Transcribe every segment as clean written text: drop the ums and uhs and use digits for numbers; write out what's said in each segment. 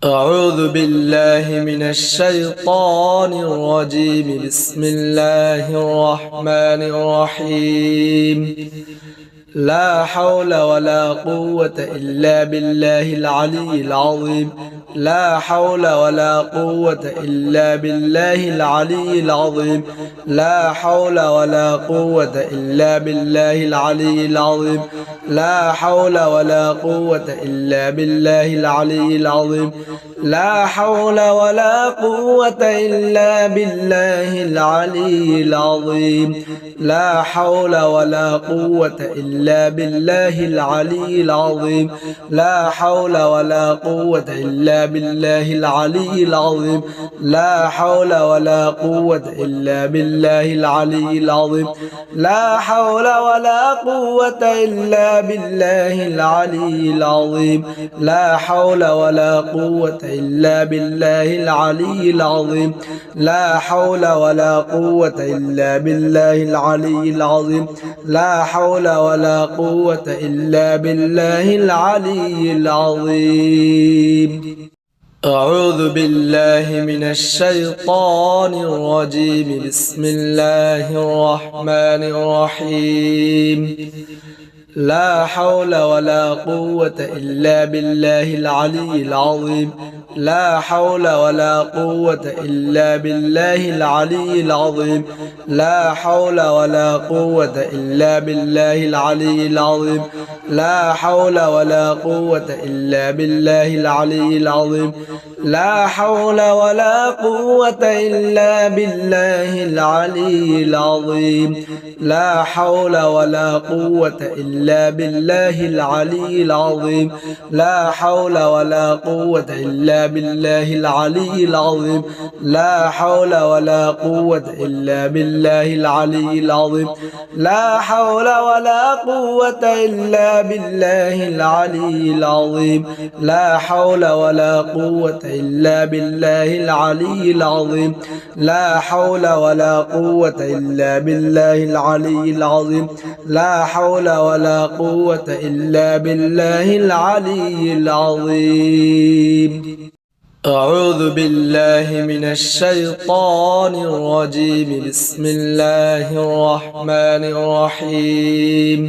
أعوذ بالله من الشيطان الرجيم. بسم الله الرحمن الرحيم. لا حول ولا قوة إلا بالله العلي العظيم. لا حول ولا قوة إلا بالله العلي العظيم. لا حول ولا قوة إلا بالله العلي العظيم. لا حول ولا قوة إلا بالله العلي العظيم. لا حول ولا قوة إلا بالله العلي العظيم. لا حول ولا قوة إلا بالله العلي العظيم. لا حول ولا قوة إلا بالله العلي العظيم. لا حول ولا قوة إلا بالله العلي العظيم. لا حول ولا قوة إلا بالله العلي العظيم. لا حول ولا قوة إلا بالله العلي العظيم. لا حول ولا قوة إلا بالله العلي العظيم. لا حول ولا قوة إلا بالله العلي العظيم. أعوذ بالله من الشيطان الرجيم. بسم الله الرحمن الرحيم. لا حول ولا قوة إلا بالله العلي العظيم. لا حول ولا قوة إلا بالله العلي العظيم. لا حول ولا قوة إلا بالله العلي العظيم. لا حول ولا قوة إلا بالله العلي العظيم. لا حول ولا قوة إلا بالله العلي العظيم. لا حول ولا قوة إلا بالله العلي العظيم. لا حول ولا قوة إلا بالله العلي العظيم. لا حول ولا قوة إلا بالله العلي العظيم. لا حول ولا قوة إلا بالله العلي العظيم. لا حول ولا قوة إلا بالله العلي العظيم. لا حول ولا قوة إلا بالله العلي العظيم. لا حول ولا قوة إلا بالله العلي العظيم. أعوذ بالله من الشيطان الرجيم. بسم الله الرحمن الرحيم.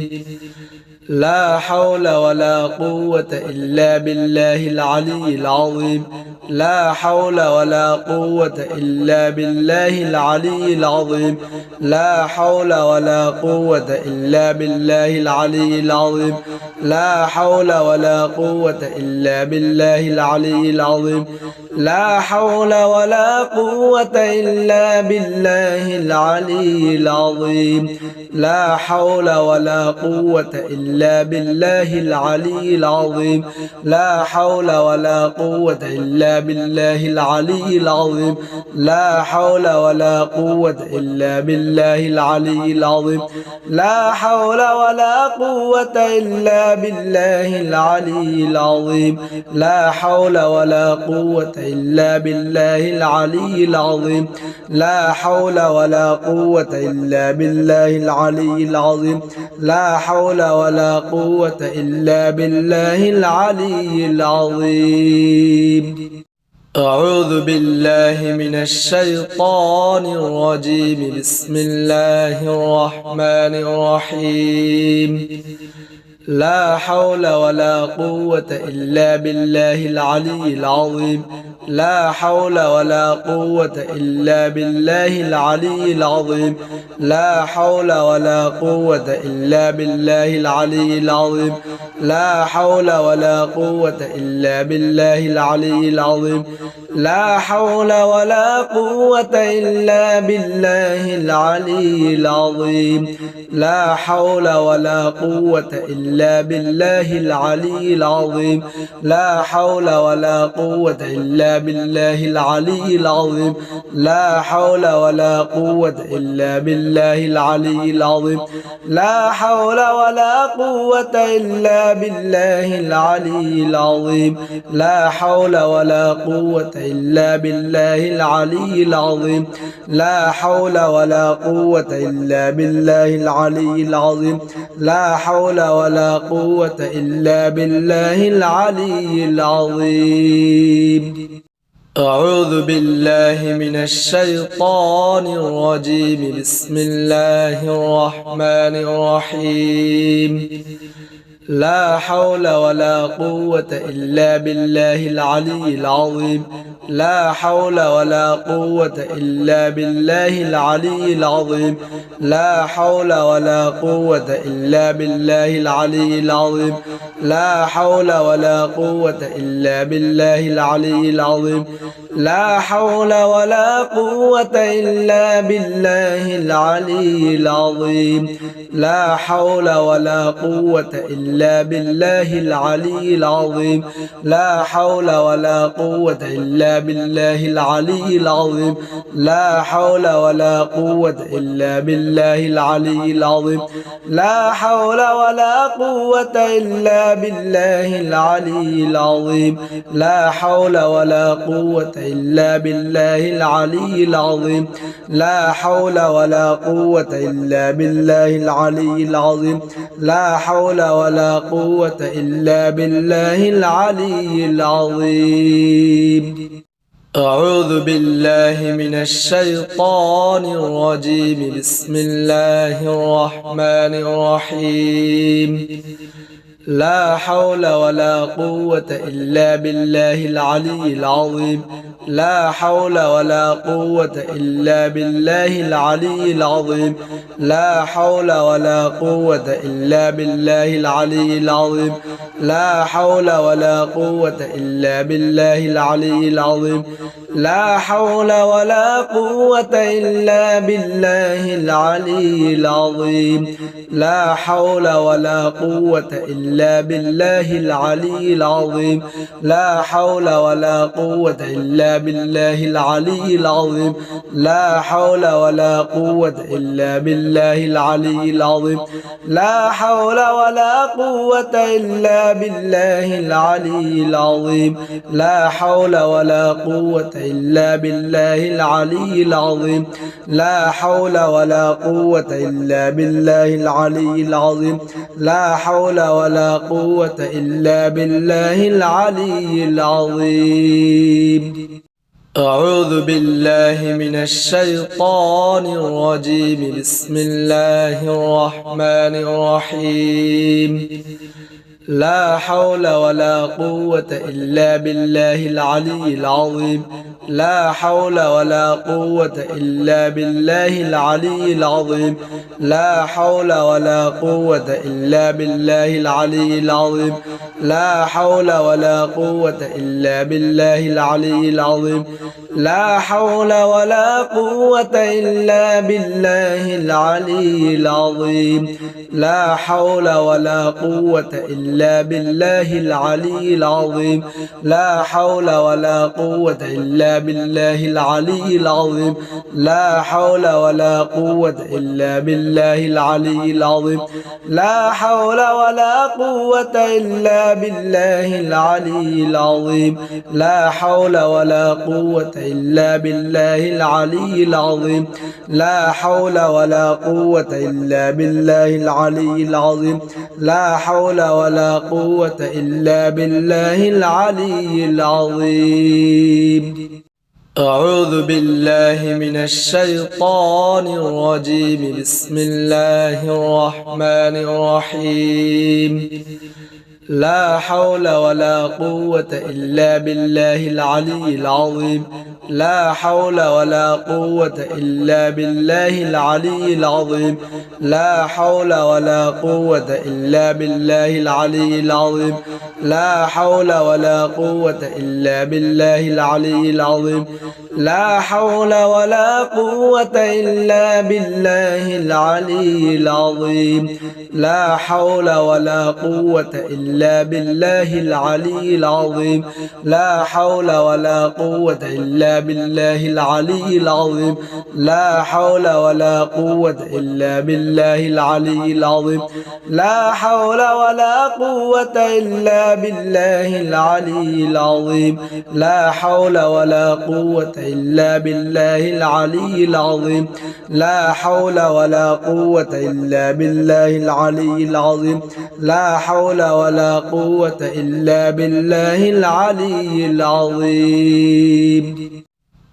لا حول ولا قوة إلا بالله العلي العظيم. لا حول ولا قوة إلا بالله العلي العظيم. لا حول ولا قوة إلا بالله العلي العظيم. لا حول ولا قوة إلا بالله العلي العظيم. لا حول ولا قوة إلا بالله العلي العظيم. لا حول ولا قوة إلا بالله العلي العظيم. لا حول ولا قوة إلا بالله العلي العظيم. لا حول ولا قوة إلا بالله العلي العظيم. لا حول ولا قوة إلا بالله العلي العظيم. لا حول ولا قوة إلا بالله العلي العظيم. لا حول ولا قوة إلا بالله العلي العظيم. لا حول ولا قوة إلا بالله العلي العظيم. أعوذ بالله من الشيطان الرجيم. بسم الله الرحمن الرحيم. لا حول ولا قوة إلا بالله العلي العظيم. لا حول ولا قوة إلا بالله العلي العظيم. لا حول ولا قوة إلا بالله العلي العظيم. لا حول ولا قوة إلا بالله العلي العظيم. لا حول ولا قوة إلا بالله العلي العظيم. لا حول ولا قوة إلا بالله العلي العظيم. لا حول ولا قوة إلا بالله العلي العظيم. لا حول ولا قوة إلا بالله العلي العظيم. لا حول ولا قوة إلا بالله العلي العظيم. لا حول ولا قوة إلا بالله العلي العظيم. لا حول ولا قوة إلا بالله العلي العظيم. لا حول ولا قوة إلا بالله العلي العظيم. أعوذ بالله من الشيطان الرجيم بسم الله الرحمن الرحيم لا حول ولا قوة إلا بالله العلي العظيم لا حول ولا قوة إلا بالله العلي العظيم لا حول ولا قوة إلا بالله العلي العظيم لا حول ولا قوة إلا بالله العلي العظيم لا حول ولا قوة إلا بالله العلي العظيم لا حول ولا قوة إلا بالله العلي العظيم لا حول ولا قوة إلا بالله العلي العظيم لا حول ولا قوة إلا بالله العلي العظيم لا حول ولا قوة إلا بالله العلي العظيم لا حول ولا قوة إلا بالله العلي العظيم لا حول ولا قوة إلا بالله العلي العظيم لا حول ولا قوة إلا بالله العلي العظيم أعوذ بالله من الشيطان الرجيم بسم الله الرحمن الرحيم لا حول ولا قوة إلا بالله العلي العظيم لا حول ولا قوة إلا بالله العلي العظيم لا حول ولا قوة إلا بالله العلي العظيم لا حول ولا قوة إلا بالله العلي العظيم لا حول ولا قوة إلا بالله العلي العظيم لا حول ولا قوة إلا بالله العلي العظيم لا حول ولا قوة إلا بالله العلي العظيم لا حول ولا قوة إلا بالله العلي العظيم لا حول ولا قوة إلا بالله العلي العظيم لا حول ولا قوة إلا بالله العلي العظيم لا حول ولا قوة إلا بالله العلي العظيم لا حول ولا قوة إلا بالله العلي العظيم أعوذ بالله من الشيطان الرجيم بسم الله الرحمن الرحيم لا حول ولا قوة إلا بالله العلي العظيم لا حول ولا قوة إلا بالله العلي العظيم لا حول ولا قوة إلا بالله العلي العظيم لا حول ولا قوة إلا بالله العلي العظيم لا حول ولا قوة إلا بالله العلي العظيم لا حول ولا قوة إلا بالله العلي العظيم لا حول ولا قوة إلا بالله العلي العظيم لا حول ولا قوة إلا بالله العلي العظيم لا حول ولا قوة إلا بالله العلي العظيم لا حول ولا قوة إلا بالله العلي العظيم لا حول ولا قوة إلا بالله العلي العظيم لا حول ولا قوة إلا بالله العلي العظيم أعوذ بالله من الشيطان الرجيم بسم الله الرحمن الرحيم لا حول ولا قوة إلا بالله العلي العظيم لا حول ولا قوة إلا بالله العلي العظيم لا حول ولا قوة إلا بالله العلي العظيم لا حول ولا قوة إلا بالله العلي العظيم لا حول ولا قوة إلا بالله العلي العظيم لا حول ولا قوة إلا بالله العلي العظيم لا حول ولا قوة إلا بالله العلي العظيم لا حول ولا قوة إلا بالله العلي العظيم لا حول ولا قوة إلا بالله العلي العظيم لا حول ولا قوة إلا بالله العلي العظيم لا حول ولا قوة إلا بالله العلي العظيم لا حول ولا قوة إلا بالله العلي العظيم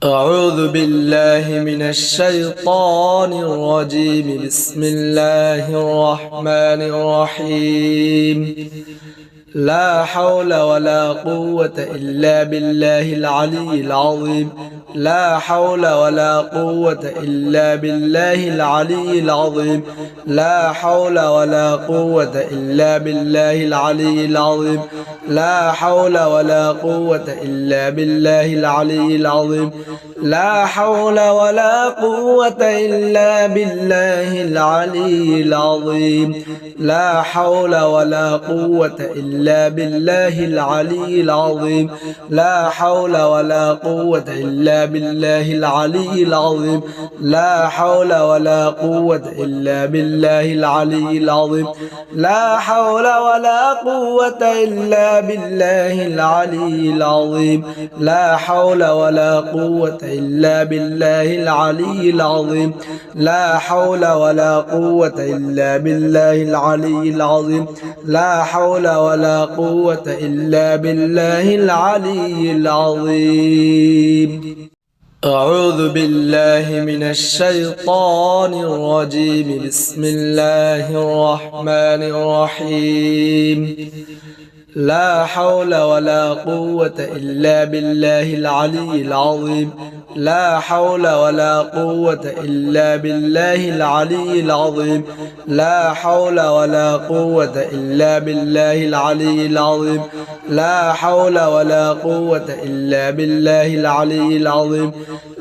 أعوذ بالله من الشيطان الرجيم بسم الله الرحمن الرحيم لا حول ولا قوة إلا بالله العلي العظيم لا حول ولا قوة إلا بالله العلي العظيم لا حول ولا قوة إلا بالله العلي العظيم لا حول ولا قوة إلا بالله العلي العظيم لا حول ولا قوة إلا بالله العلي العظيم لا حول ولا قوة إلا بالله العلي العظيم لا حول ولا قوة إلا بالله العلي العظيم لا حول ولا قوة إلا بالله العلي العظيم لا حول ولا قوة إلا بالله العلي العظيم لا حول ولا قوة إلا بالله العلي العظيم لا حول ولا قوة إلا بالله العلي العظيم لا حول ولا قوة إلا بالله العلي العظيم أعوذ بالله من الشيطان الرجيم بسم الله الرحمن الرحيم لا حول ولا قوة إلا بالله العلي العظيم لا حول ولا قوة إلا بالله العلي العظيم لا حول ولا قوة إلا بالله العلي العظيم لا حول ولا قوة إلا بالله العلي العظيم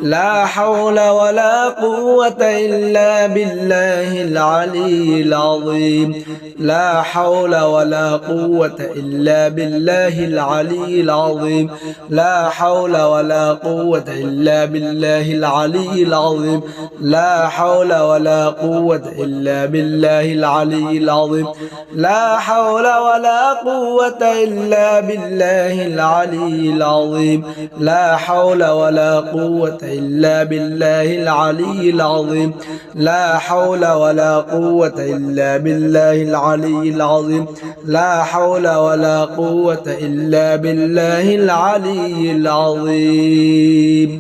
لا حول ولا قوة إلا بالله العلي العظيم لا حول ولا قوة إلا بالله العلي العظيم لا حول ولا قوة إلا بالله العلي العظيم لا حول ولا قوة إلا بالله العلي العظيم لا حول ولا قوة إلا بالله العلي العظيم لا حول ولا قوة إلا بالله العلي العظيم لا حول ولا قوة إلا بالله العلي العظيم لا حول ولا قوة إلا بالله العلي العظيم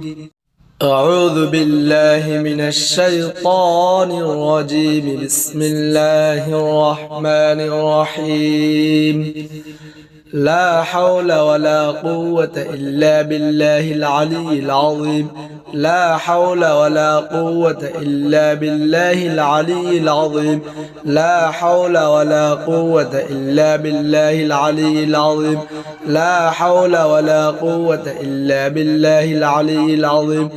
أعوذ بالله من الشيطان الرجيم بسم الله الرحمن الرحيم لا حول ولا قوة إلا بالله العلي العظيم لا حول ولا قوة إلا بالله العلي العظيم لا حول ولا قوة إلا بالله العلي العظيم لا حول ولا قوة إلا بالله العلي العظيم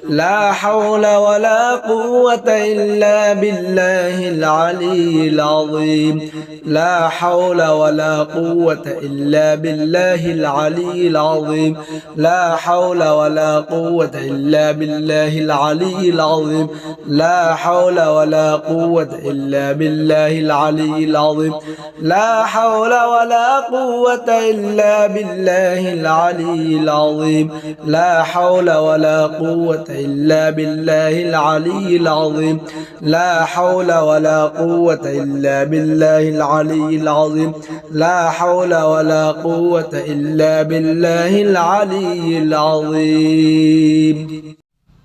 لا حول ولا قوة إلا بالله العلي العظيم لا حول ولا قوة إلا بالله العلي العظيم لا حول ولا قوة إلا بالله العلي العظيم لا حول ولا قوة إلا بالله العلي العظيم لا حول ولا قوة إلا بالله العلي العظيم لا حول ولا قوة إلا بالله العلي العظيم لا حول ولا قوة إلا بالله العلي العظيم لا حول ولا قوة إلا بالله العلي العظيم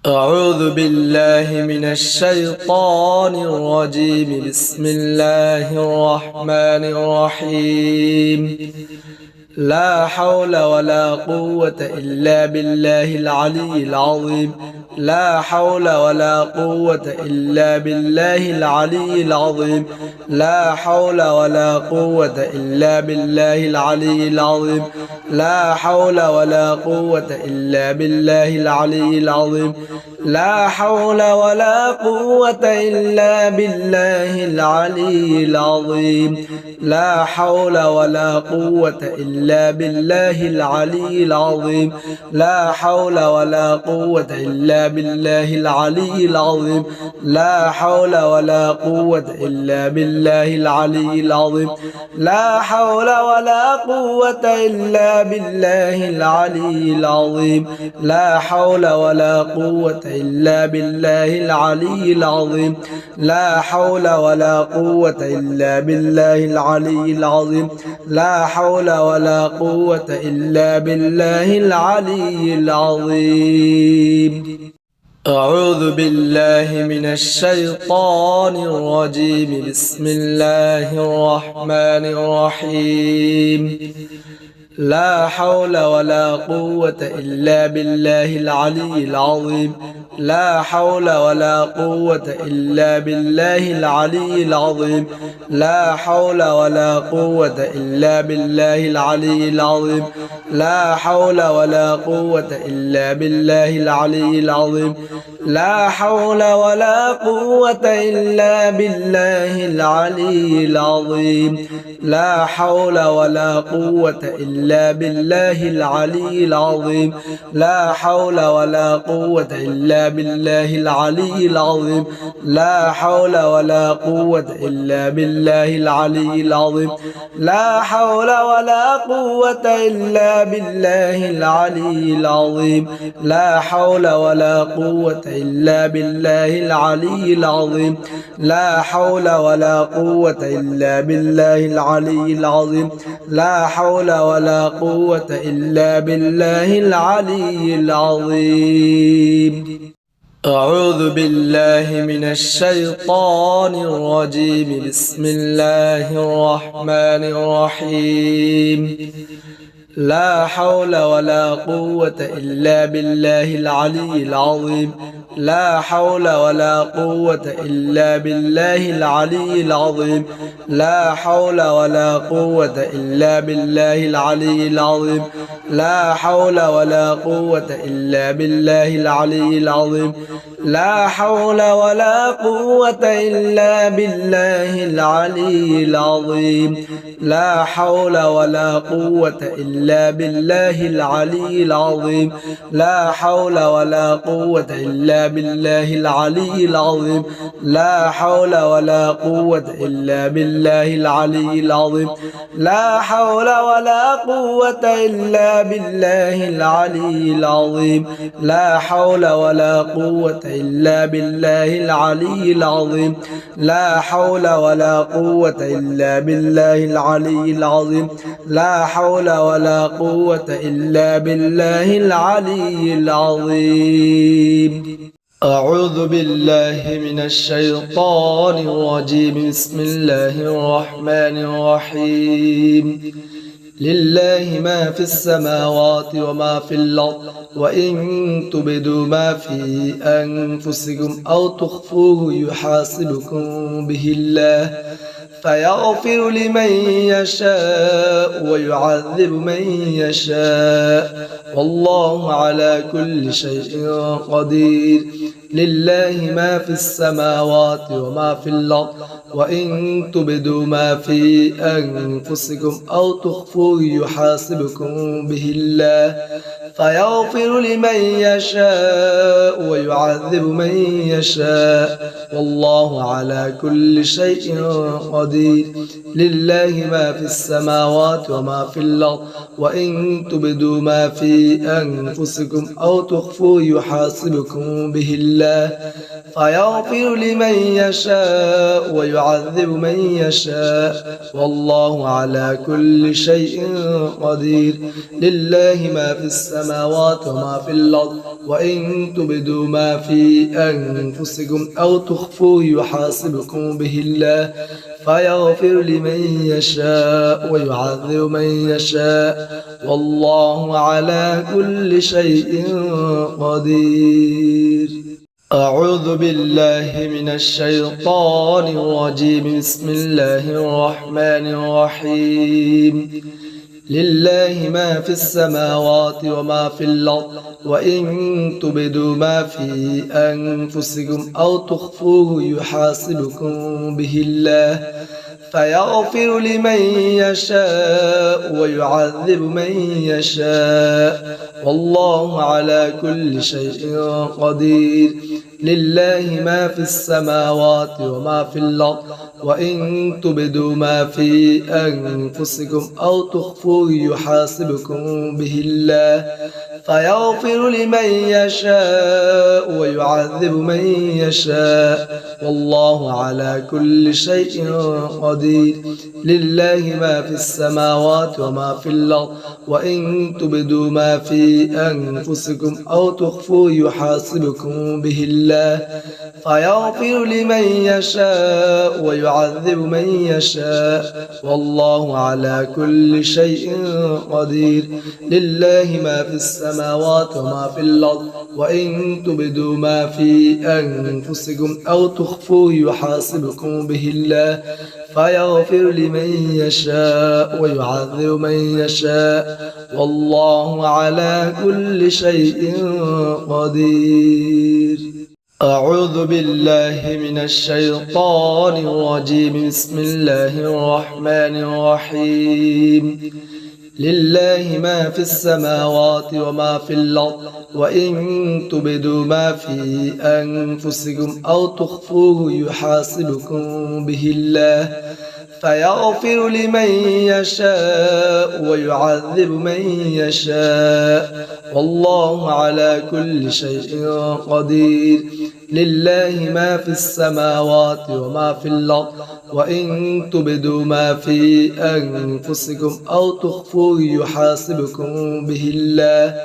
أعوذ بالله من الشيطان الرجيم بسم الله الرحمن الرحيم لا حول ولا قوة إلا بالله العلي العظيم لا حول ولا قوة إلا بالله العلي العظيم لا حول ولا قوة إلا بالله العلي العظيم لا حول ولا قوة إلا بالله العلي العظيم لا حول ولا قوة إلا بالله العلي العظيم لا حول ولا قوة إلا بالله العلي العظيم لا حول ولا قوة إلا بالله العلي العظيم لا حول ولا قوة إلا بالله العلي العظيم لا حول ولا قوة إلا بالله العلي العظيم لا حول ولا قوة إلا بالله العلي العظيم لا حول ولا قوة إلا بالله العلي العظيم لا حول ولا قوة إلا بالله العلي العظيم أعوذ بالله من الشيطان الرجيم بسم الله الرحمن الرحيم لا حول ولا قوة إلا بالله العلي العظيم لا حول ولا قوة إلا بالله العلي العظيم لا حول ولا قوة إلا بالله العلي العظيم لا حول ولا قوة إلا بالله العلي العظيم لا حول ولا قوة إلا بالله العلي العظيم لا حول ولا قوة إلا بالله العلي العظيم لا حول ولا قوة إلا بالله العلي العظيم لا حول ولا قوة إلا بالله العلي العظيم لا حول ولا قوة إلا بالله العلي العظيم لا حول ولا قوة إلا بالله العلي العظيم لا حول ولا قوة إلا بالله العلي العظيم لا حول ولا قوة إلا بالله العلي العظيم أعوذ بالله من الشيطان الرجيم بسم الله الرحمن الرحيم لا حول ولا قوة إلا بالله العلي العظيم لا حول ولا قوة إلا بالله العلي العظيم لا حول ولا قوة إلا بالله العلي العظيم لا حول ولا قوة إلا بالله العلي العظيم لا حول ولا قوة إلا بالله العلي العظيم لا حول ولا قوة إلا بالله العلي العظيم لا حول ولا قوة إلا بالله العلي العظيم لا حول ولا قوة إلا بالله العلي العظيم لا حول ولا قوة إلا بالله العلي العظيم لا حول ولا قوة إلا بالله العلي العظيم لا حول ولا قوة إلا بالله العلي العظيم لا حول ولا قوة إلا بالله العلي العظيم أعوذ بالله من الشيطان الرجيم بسم الله الرحمن الرحيم لله ما في السماوات وما في الأرض وإن تبدوا ما في أنفسكم أو تخفوه يحاسبكم به الله فيغفر لمن يشاء ويعذب من يشاء والله على كل شيء قدير لله ما في السماوات وما في الأرض وإن تبدوا ما في أنفسكم أو تخفوه يحاسبكم به الله فيغفر لمن يشاء ويعذب من يشاء والله على كل شيء قدير لله ما في السماوات وما في الأرض وإن تبدوا ما في أنفسكم أو تخفوه يحاسبكم به الله فيغفر لمن يشاء ويعذب من يشاء والله على كل شيء قدير لله ما في السماوات وما في الأرض وإن تبدوا ما في أنفسكم أو تخفوه يحاسبكم به الله فيغفر لمن يشاء ويعذب من يشاء والله على كل شيء قدير أعوذ بالله من الشيطان الرجيم بسم الله الرحمن الرحيم لله ما في السماوات وما في الأرض وإن تبدوا ما في أنفسكم أو تخفوه يحاسبكم به الله فيغفر لمن يشاء ويعذب من يشاء والله على كل شيء قدير لله ما في السماوات وما في الأرض وإن تبدوا ما في أنفسكم أو تخفوه يحاسبكم به الله فيغفر لمن يشاء ويعذب من يشاء والله على كل شيء قدير لله ما في السماوات وما في الأرض وإن تبدوا ما في أنفسكم أو تخفوه يحاسبكم به الله فيغفر لمن يشاء ويعذب من يشاء والله على كل شيء قدير لله ما في السماوات وما في الأرض وإن تبدوا ما في أنفسكم أو تخفوه يحاسبكم به الله فيغفر لمن يشاء ويعذب من يشاء والله على كل شيء قدير أعوذ بالله من الشيطان الرجيم بسم الله الرحمن الرحيم لله ما في السماوات وما في الأرض وإن تبدوا ما في أنفسكم أو تخفوه يحاسبكم به الله فيغفر لمن يشاء ويعذب من يشاء والله على كل شيء قدير لله ما في السماوات وما في الأرض وإن تبدوا ما في أنفسكم أو تخفوه يحاسبكم به الله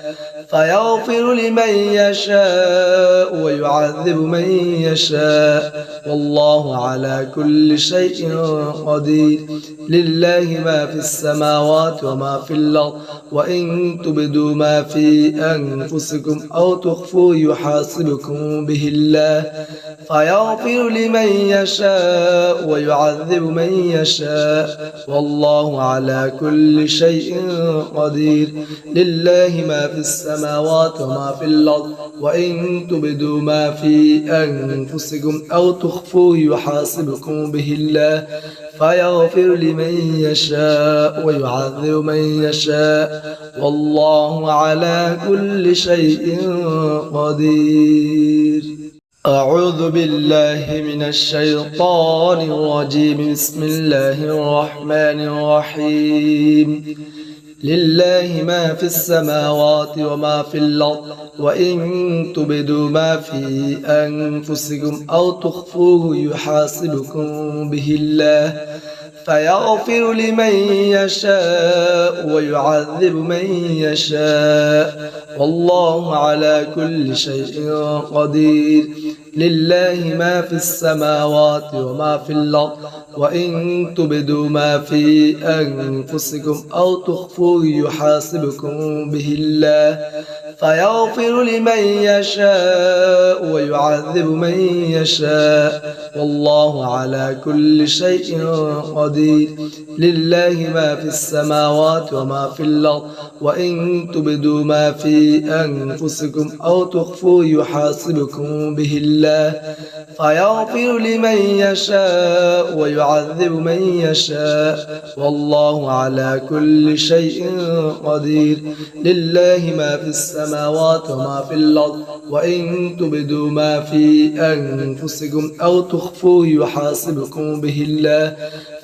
فيغفر لمن يشاء ويعذب من يشاء والله على كل شيء قدير لله ما في السماوات وما في الأرض وإن تبدوا ما في أنفسكم أو تخفوه يحاسبكم به الله فيغفر لمن يشاء ويعذب من يشاء والله على كل شيء قدير لله ما في السماوات وما في الأرض وإن تبدوا ما في أنفسكم أو تخفوه يحاسبكم به الله فيغفر لمن يشاء ويعذب من يشاء والله على كل شيء قدير أعوذ بالله من الشيطان الرجيم بسم الله الرحمن الرحيم لله ما في السماوات وما في الأرض وإن تبدوا ما في أنفسكم أو تخفوه يحاسبكم به الله فيغفر لمن يشاء ويعذب من يشاء والله على كل شيء قدير لله ما في السماوات وما في الأرض وإن تبدوا ما في أنفسكم أو تخفوه يحاسبكم به الله فيغفر لمن يشاء ويعذب من يشاء والله على كل شيء قدير لله ما في السماوات وما في الأرض وإن تبدوا ما في أنفسكم أو تخفوه يحاسبكم به الله فيغفر لمن يشاء ويعذب من يشاء والله على كل شيء قدير لله ما في السماوات وما في الأرض وإن تبدوا ما في أنفسكم أو تخفوه يحاسبكم به الله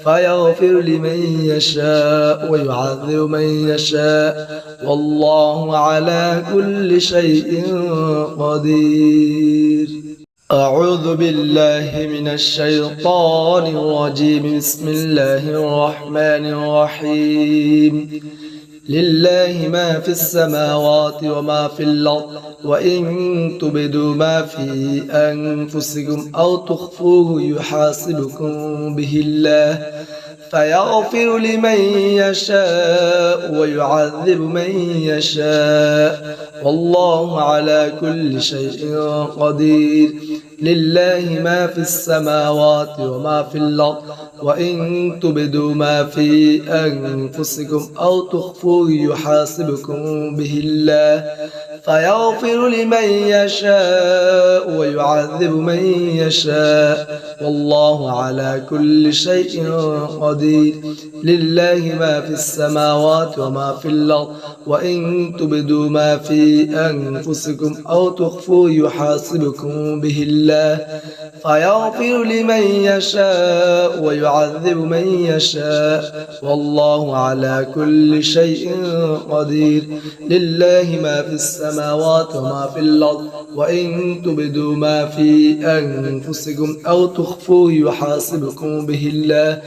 فيغفر لمن يشاء ويعذب من يشاء والله على كل شيء قدير أعوذ بالله من الشيطان الرجيم بسم الله الرحمن الرحيم لله ما في السماوات وما في الأرض وإن تبدوا ما في أنفسكم أو تخفوه يحاسبكم به الله فيغفر لمن يشاء ويعذب من يشاء والله على كل شيء قدير لله ما في السماوات وما في الأرض وإن تبدوا ما في أنفسكم أو تخفوه يحاسبكم به الله فيغفر لمن يشاء ويعذب من يشاء والله على كل شيء قدير لله ما في السماوات وما في الأرض وإن تبدوا ما في أنفسكم أو تخفوه يحاسبكم به الله فيغفر لمن يشاء ويعذب من يشاء والله على كل شيء قدير لله ما في السماوات وما في الأرض وإن تبدوا ما في أنفسكم أو تخفوه يحاسبكم به الله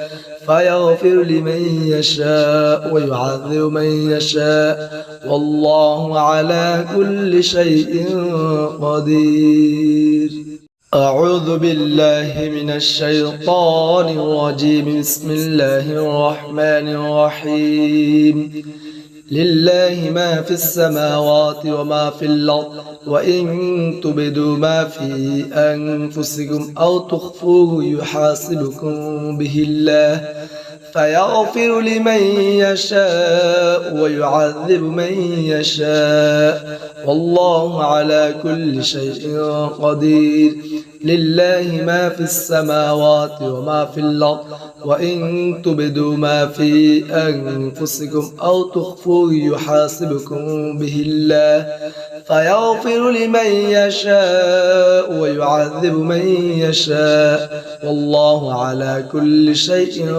فيغفر لمن يشاء ويعذب من يشاء والله على كل شيء قدير. أعوذ بالله من الشيطان الرجيم. بسم الله الرحمن الرحيم. لله ما في السماوات وما في الأرض وإن تبدوا ما في أنفسكم أو تخفوه يحاسبكم به الله فيغفر لمن يشاء ويعذب من يشاء والله على كل شيء قدير لله ما في السماوات وما في الأرض وإن تبدوا ما في أنفسكم أو تخفوه يحاسبكم به الله فيغفر لمن يشاء ويعذب من يشاء والله على كل شيء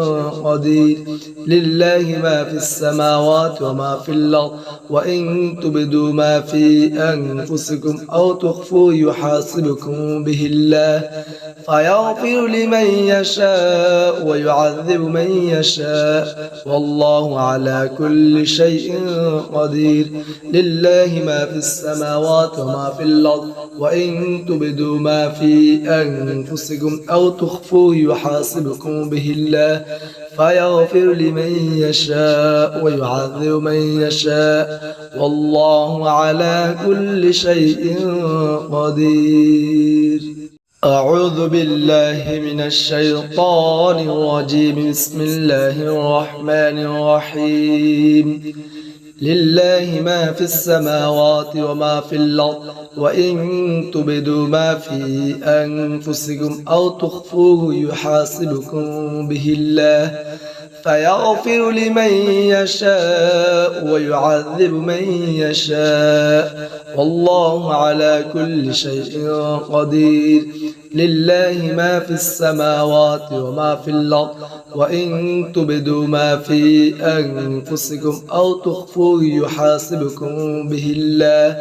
قدير لله ما في السماوات وما في الأرض وإن تبدوا ما في أنفسكم أو تخفوه يحاسبكم به الله فيغفر لمن يشاء ويعذب من يشاء والله على كل شيء قدير لله ما في السماوات وما في الأرض وإن تبدوا ما في أنفسكم أو تخفوه يحاسبكم به الله فيغفر لمن يشاء ويعذب من يشاء والله على كل شيء قدير. أعوذ بالله من الشيطان الرجيم. بسم الله الرحمن الرحيم. لله ما في السماوات وما في الأرض وإن تبدوا ما في أنفسكم أو تخفوه يحاسبكم به الله فيغفر لمن يشاء ويعذب من يشاء والله على كل شيء قدير لله ما في السماوات وما في الأرض وإن تبدوا ما في أنفسكم أو تخفوه يحاسبكم به الله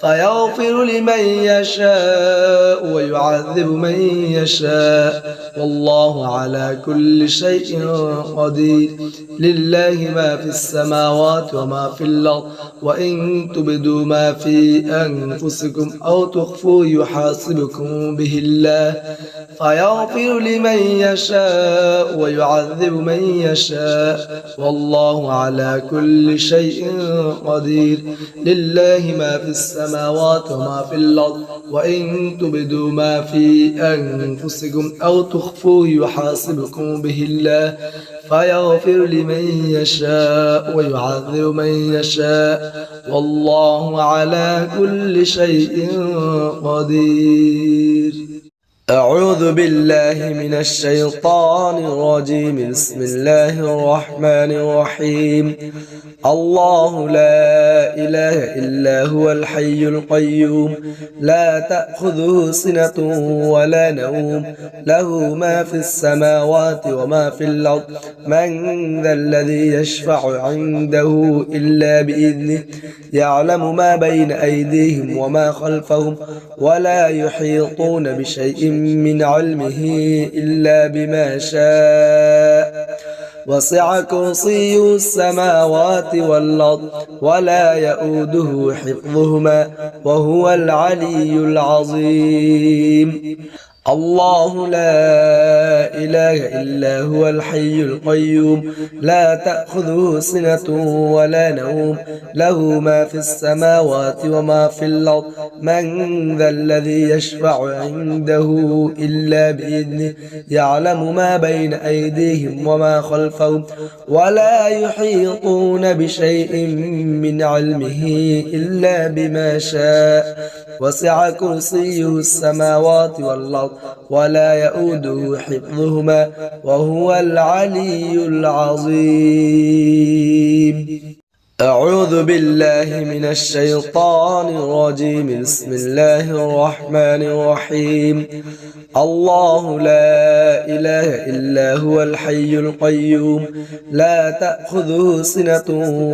فيغفر لمن يشاء ويعذب من يشاء والله على كل شيء قدير لله ما في السماوات وما في الأرض وإن تبدوا ما في أنفسكم أو تخفوه يحاسبكم به الله فيغفر لمن يشاء ويعذب من يشاء والله على كل شيء قدير لله ما في السماوات وما في الأرض وإن تبدوا ما في أنفسكم أو تخفوه يحاسبكم به الله فيغفر لمن يشاء ويعذب من يشاء والله على كل شيء قدير. أعوذ بالله من الشيطان الرجيم. بسم الله الرحمن الرحيم. الله لا إله إلا هو الحي القيوم لا تأخذه سنة ولا نوم له ما في السماوات وما في الأرض من ذا الذي يشفع عنده إلا بإذنه يعلم ما بين أيديهم وما خلفهم ولا يحيطون بشيء من علمه إلا بما شاء وسع كرسيه السماوات والأرض ولا يؤوده حفظهما وهو العلي العظيم. الله لا إله إلا هو الحي القيوم لا تأخذه سنة ولا نوم له ما في السماوات وما في الأرض من ذا الذي يشفع عنده إلا بإذنه يعلم ما بين أيديهم وما خلفهم ولا يحيطون بشيء من علمه إلا بما شاء وسع كرسيه السماوات والأرض ولا يؤوده حفظهما وهو العلي العظيم. أعوذ بالله من الشيطان الرجيم. بسم الله الرحمن الرحيم. الله لا إله إلا هو الحي القيوم لا تأخذه سنة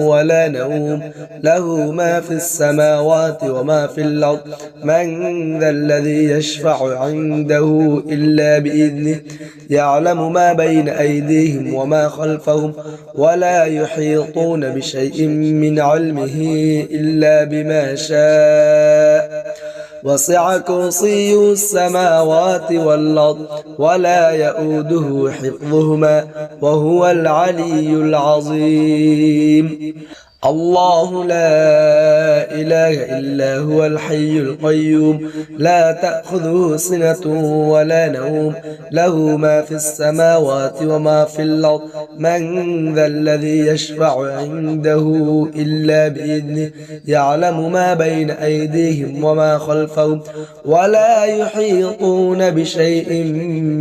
ولا نوم له ما في السماوات وما في الأرض من ذا الذي يشفع عنده إلا بإذنه يعلم ما بين أيديهم وما خلفهم ولا يحيطون بشيء من علمه إلا بما شاء وسع كرسيه السماوات والأرض ولا يؤوده حفظهما وهو العلي العظيم. الله لا إله إلا هو الحي القيوم لا تأخذه سنة ولا نوم له ما في السماوات وما في الأرض من ذا الذي يشفع عنده إلا بإذنه يعلم ما بين أيديهم وما خلفهم ولا يحيطون بشيء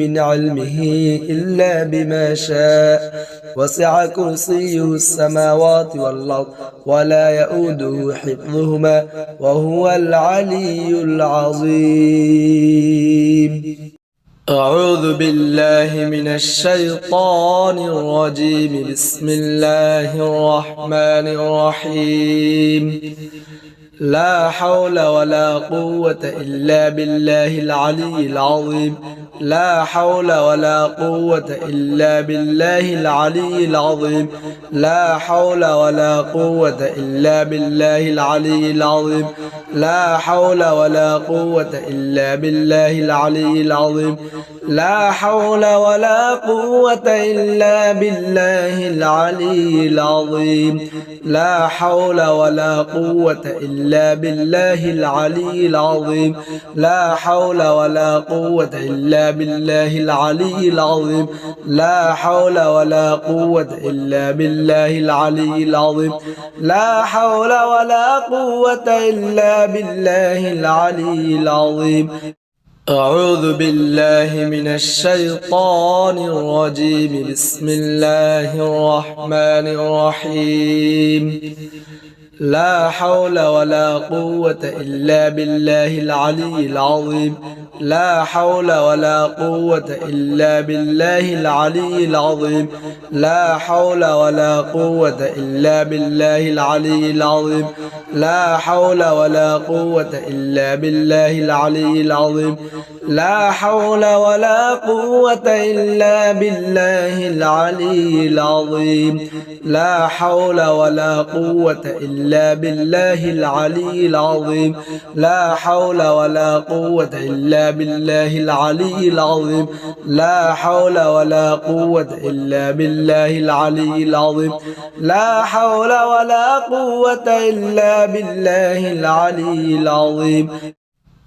من علمه إلا بما شاء وسع كرسيه السماوات والأرض ولا يؤوده حفظهما وهو العلي العظيم. أعوذ بالله من الشيطان الرجيم. بسم الله الرحمن الرحيم. لا حول ولا قوة إلا بالله العلي العظيم. لا حول ولا قوة إلا بالله العلي العظيم. لا حول ولا قوة إلا بالله العلي العظيم. لا حول ولا قوة إلا بالله العلي العظيم. لا حول ولا قوة إلا بالله العلي العظيم. لا حول ولا قوة إلا بالله العلي العظيم. لا حول ولا قوة إلا بالله العلي العظيم. لا حول ولا قوة إلا بالله العلي العظيم. لا حول ولا قوة إلا بالله العلي العظيم. أعوذ بالله من الشيطان الرجيم. بسم الله الرحمن الرحيم. لا حول ولا قوة إلا بالله العلي العظيم. لا حول ولا قوة إلا بالله العلي العظيم. لا حول ولا قوة إلا بالله العلي العظيم. لا حول ولا قوة إلا بالله العلي العظيم. لا حول ولا قوة إلا بالله العلي العظيم. لا حول ولا قوة إلا بالله العلي العظيم. لا حول ولا قوة إلا بالله العلي العظيم. لا حول ولا قوة إلا بالله العلي العظيم. لا حول ولا قوة إلا بالله العلي العظيم.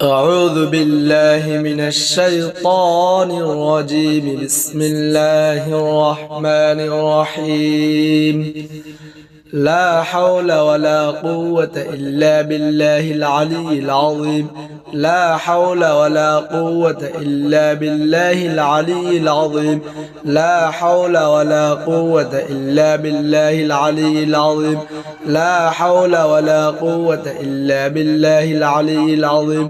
أعوذ بالله من الشيطان الرجيم. بسم الله الرحمن الرحيم. لا حول ولا قوة إلا بالله العلي العظيم. لا حول ولا قوة إلا بالله العلي العظيم. لا حول ولا قوة إلا بالله العلي العظيم. لا حول ولا قوة إلا بالله العلي العظيم.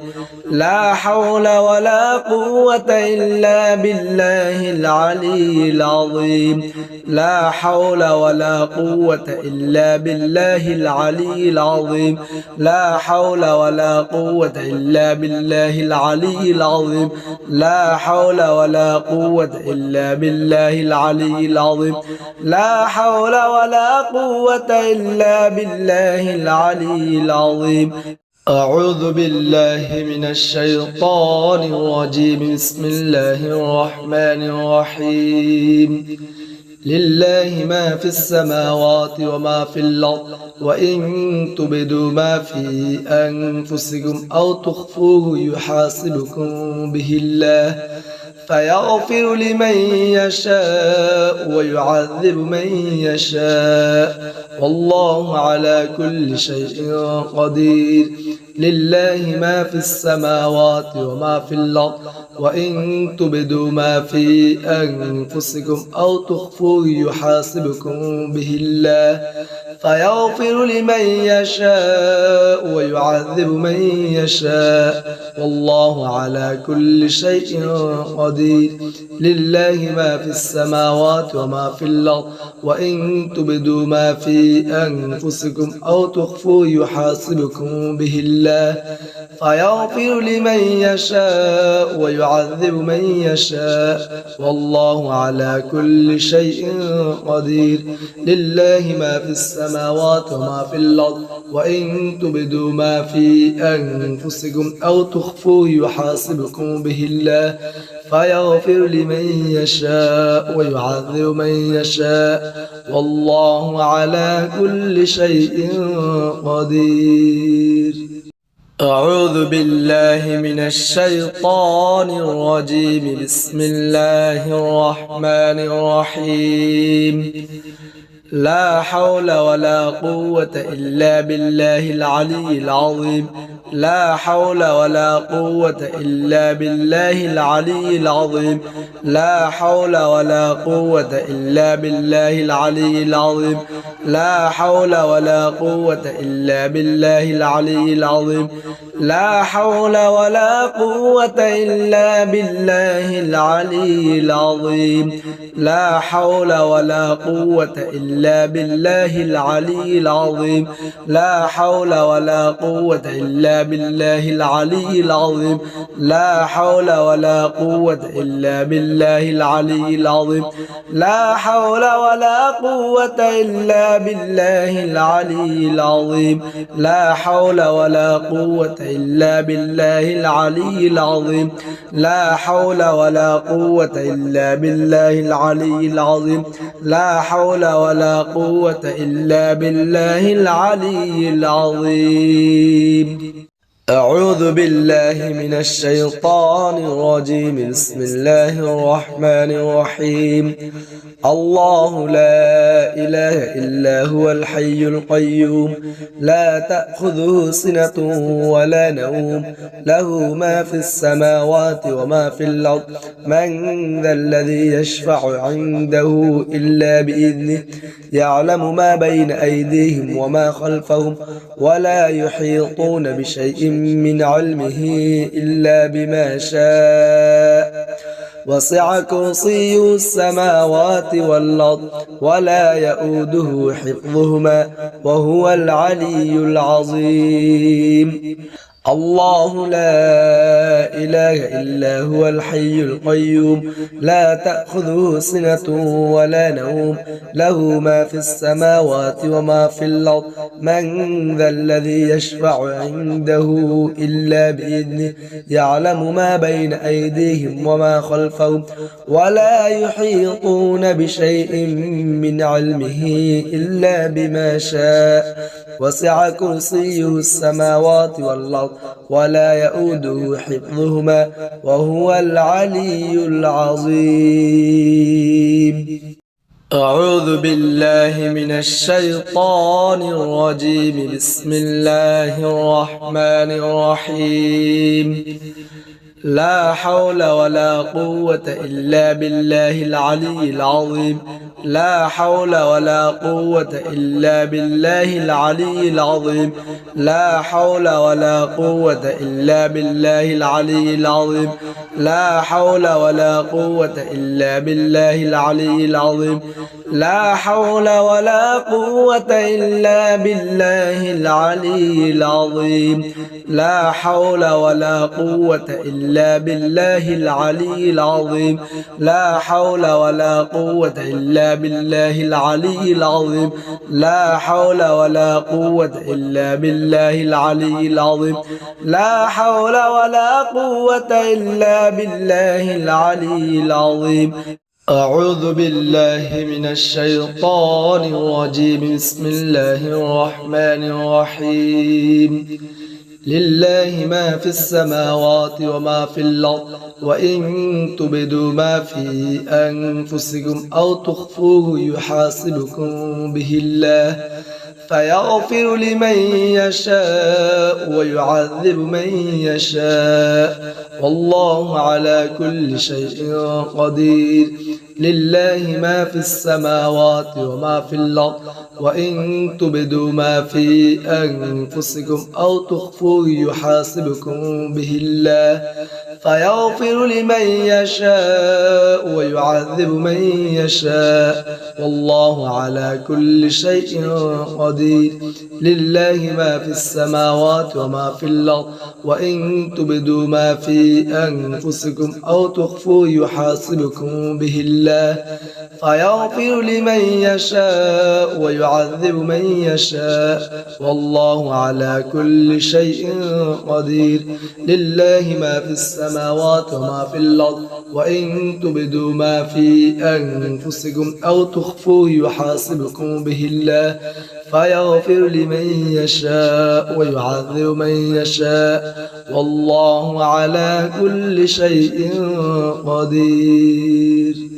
لا حول ولا قوة إلا بالله العلي العظيم. لا حول ولا قوة إلا بالله العلي العظيم. لا حول ولا قوة إلا بالله العلي العظيم. لا حول ولا قوة إلا بالله العلي العظيم. لا حول ولا قوة إلا بالله العلي العظيم. أعوذ بالله من الشيطان الرجيم بسم الله الرحمن الرحيم لله ما في السماوات وما في الأرض وإن تبدوا ما في أنفسكم أو تخفوه يحاسبكم به الله فيغفر لمن يشاء ويعذب من يشاء والله على كل شيء قدير لله ما في السماوات وما في الأرض وإن تبدوا ما في أنفسكم أو تخفوه يحاسبكم به الله فيغفر لمن يشاء ويعذب من يشاء والله على كل شيء قدير لله ما في السماوات وما في الأرض وإن تبدوا ما في أنفسكم أو تخفوه يحاسبكم به الله فيغفر لمن يشاء ويعذب من يشاء والله على كل شيء قدير لله ما في السماوات وما في الأرض وإن تبدوا ما في أنفسكم أو تخفوه يحاسبكم به الله فيغفر لمن يشاء ويعذب من يشاء والله على كل شيء قدير. أعوذ بالله من الشيطان الرجيم بسم الله الرحمن الرحيم لا حول ولا قوة إلا بالله العلي العظيم لا حول ولا قوة إلا بالله العلي العظيم لا حول ولا قوة إلا بالله العلي العظيم لا حول ولا قوة إلا بالله العلي العظيم لا حول ولا قوة إلا بالله العلي العظيم لا حول ولا قوة إلا بالله العلي العظيم لا حول ولا قوة إلا بالله العلي العظيم لا حول ولا قوة إلا بالله العلي العظيم لا حول ولا قوة إلا بالله العلي العظيم لا حول ولا قوة إلا بالله العلي العظيم لا حول ولا قوة إلا بالله العلي العظيم لا حول ولا قوة إلا بالله العلي العظيم. أعوذ بالله من الشيطان الرجيم بسم الله الرحمن الرحيم الله لا إله إلا هو الحي القيوم لا تأخذه سنة ولا نوم له ما في السماوات وما في الأرض من ذا الذي يشفع عنده إلا بإذنه يعلم ما بين أيديهم وما خلفهم ولا يحيطون بشيء من علمه إلا بما شاء وسع كرسيه السماوات والأرض ولا يؤوده حفظهما وهو العلي العظيم الله لا إله إلا هو الحي القيوم لا تأخذه سنة ولا نوم له ما في السماوات وما في الأرض من ذا الذي يشفع عنده إلا بإذنه يعلم ما بين أيديهم وما خلفهم ولا يحيطون بشيء من علمه إلا بما شاء وسع كرسيه السماوات والأرض ولا يؤوده حفظهما وهو العلي العظيم. أعوذ بالله من الشيطان الرجيم بسم الله الرحمن الرحيم لا حول ولا قوة إلا بالله العلي العظيم لا حول ولا قوة إلا بالله العلي العظيم لا حول ولا قوة إلا بالله العلي العظيم لا حول ولا قوة إلا بالله العلي العظيم لا حول ولا قوة إلا بالله العلي العظيم لا حول ولا قوة إلا بالله العلي العظيم لا حول ولا قوة إلا بالله العلي العظيم لا حول ولا قوة إلا بالله العلي العظيم لا حول ولا قوة إلا بالله العلي العظيم أعوذ بالله من الشيطان الرجيم بسم الله الرحمن الرحيم لله ما في السماوات وما في الأرض وإن تبدوا ما في أنفسكم أو تخفوه يحاسبكم به الله فيغفر لمن يشاء ويعذب من يشاء والله على كل شيء قدير لله ما في السماوات وما في الأرض وإن تبدوا ما في أنفسكم أو تخفوه يحاسبكم به الله فيغفر لمن يشاء ويعذب من يشاء والله على كل شيء قدير لله ما في السماوات وما في الأرض وإن تبدوا ما في أنفسكم أو تخفوه يحاسبكم به الله فيغفر لمن يشاء ويعذب من يشاء والله على كل شيء قدير لله ما في السماوات وما في الأرض وإن تبدوا ما في أنفسكم أو تخفوه يحاسبكم به الله فيغفر لمن يشاء ويعذب من يشاء والله على كل شيء قدير.